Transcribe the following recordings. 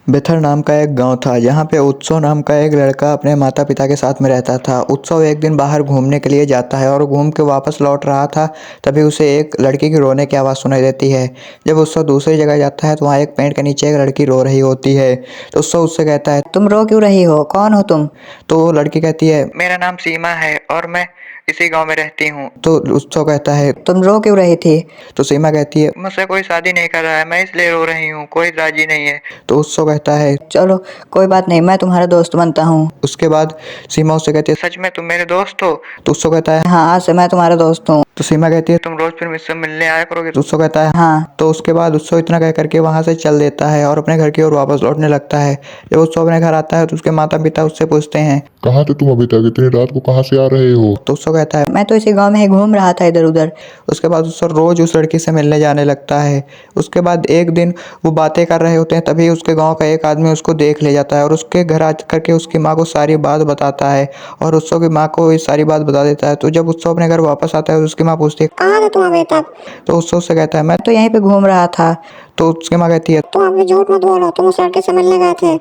बेथर नाम का एक गांव था जहां पे उत्सव नाम का एक लड़का अपने माता पिता के साथ में रहता था। उत्सव एक दिन बाहर घूमने के लिए जाता है और घूम के वापस लौट रहा था। तभी उसे एक लड़की की रोने की आवाज़ सुनाई देती है। जब उत्सव दूसरी जगह जाता है तो वहाँ एक पेड़ के नीचे एक लड़की रो रही होती है। तो उत्सव उससे कहता है, तुम रो क्यों रही हो? कौन हो तुम? तो वो लड़की कहती है, मेरा नाम सीमा है और मैं इसी गांव में रहती हूँ। तो उत्सव कहता है, तुम रो क्यों रही थी? तो सीमा कहती है, मुझसे कोई शादी नहीं कर रहा है, मैं इसलिए रो रही हूँ, कोई राजी नहीं है। तो उत्सव कहता है, चलो कोई बात नहीं, मैं तुम्हारा दोस्त बनता हूँ। उसके बाद सीमा उससे कहती है, सच में तुम मेरे दोस्त हो? तो उत्सव कहता है, हाँ, आज से मैं तुम्हारा दोस्त हूँ। तो सीमा कहती है, तुम रोज फिर मुझसे मिलने आया करोगे? तो उत्सव कहता है, हाँ। तो उसके बाद उत्सव इतना कह करके वहां से चल देता है और अपने घर की ओर वापस लौटने लगता है। जब उत्सव अपने घर आता है तो उसके माता पिता उससे पूछते हैं, कहाँ थे तुम अभी तक? इतनी रात को कहाँ से आ रहे हो? तो उत्सव कहता है, मैं तो इसी गांव में ही घूम रहा था इधर उधर। उसके बाद उत्सव रोज उस लड़की से मिलने जाने लगता है। उसके बाद एक दिन वो बातें कर रहे होते हैं, तभी उसके गांव का एक आदमी उसको देख ले जाता है और उसके घर आ करके उसकी माँ को सारी बात बताता है और उत्सव की माँ को ये सारी बात बता देता है। तो जब उत्सव अपने घर वापस आता है तो उसकी माँ पूछती है, कहाँ थे तुम अभी तक? तो उत्सव से कहता है, मैं तो यहीं पे घूम रहा था। तो उसकी माँ कहती है, तुम अभी झूठ मत बोलो, तुम उस लड़के से मिलने गए थे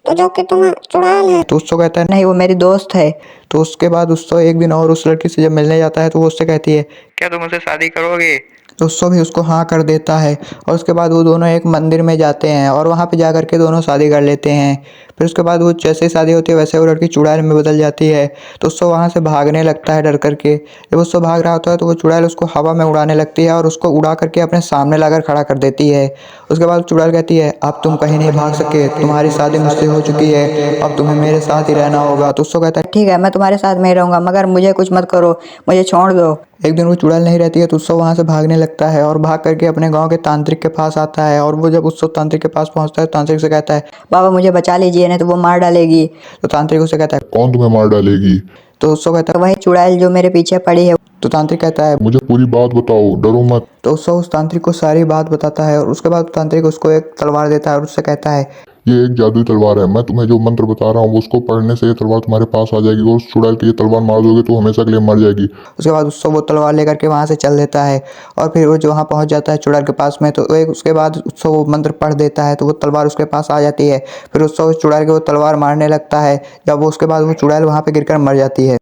तो जो कि तुम्हें चुड़ैल है। तो उत्सव कहता है, नहीं, वो मेरी दोस्त है। तो उसके बाद उत्सव एक दिन और उस लड़की से जब मिलने जाता है तो वो उससे कहती है, क्या तुम मुझसे शादी करोगे? तो उत्सव भी उसको हाँ कर देता है और उसके बाद वो दोनों एक मंदिर में जाते हैं और वहाँ पे जा कर के दोनों शादी कर लेते हैं। फिर उसके बाद वो जैसे ही शादी होती है वैसे वो लड़की चुड़ैल में बदल जाती है। तो उत्सव वहाँ से भागने लगता है डर करके। जब उत्सव भाग रहा होता है तो वो चुड़ैल उसको हवा में उड़ाने लगती है और उसको उड़ा करके अपने सामने लाकर खड़ा कर देती है। उसके बाद चुड़ैल कहती है, अब तुम कहीं नहीं भाग सके, तुम्हारी शादी मुझसे हो चुकी है, अब तुम्हें मेरे साथ ही रहना होगा। तो उत्सव कहता है, ठीक है, मैं तुम्हारे साथ में ही रहूंगा, मगर मुझे कुछ मत करो, मुझे छोड़ दो। एक दिन वो चुड़ैल नहीं रहती है तो उत्सव वहाँ से भागने लगता है और भाग करके अपने गांव के तांत्रिक के पास आता है। और वो जब उत्सव तांत्रिक के पास पहुंचता है, तांत्रिक से कहता है, बाबा मुझे बचा लीजिए, नहीं तो वो मार डालेगी। तो तांत्रिक उसे कहता है, कौन तुम्हें मार डालेगी? तो उत्सव कहता तो वही चुड़ैल जो मेरे पीछे पड़ी है। है, तो तांत्रिक कहता है, मुझे पूरी बात बताओ, डरो मत। तो उत्सव उस तांत्रिक को सारी बात बताता है और उसके बाद तांत्रिक उसको एक तलवार देता है और उससे कहता है, ये एक जादुई तलवार है, मैं तुम्हें जो मंत्र बता रहा हूँ उसको पढ़ने से ये तलवार तुम्हारे पास आ जाएगी और उस चुड़ैल की ये तलवार मार दोगे तो हमेशा के लिए मर जाएगी। उसके बाद उत्सव वो तलवार लेकर के वहाँ से चल देता है और फिर वो जो वहाँ पहुँच जाता है चुड़ैल के पास में। तो एक उसके बाद उत्सव वो मंत्र पढ़ देता है तो वो तलवार उसके पास आ जाती है। फिर उत्सव उस चुड़ैल के वो तलवार मारने लगता है। जब वो उसके बाद वो चुड़ैल वहाँ पे गिरकर मर जाती है।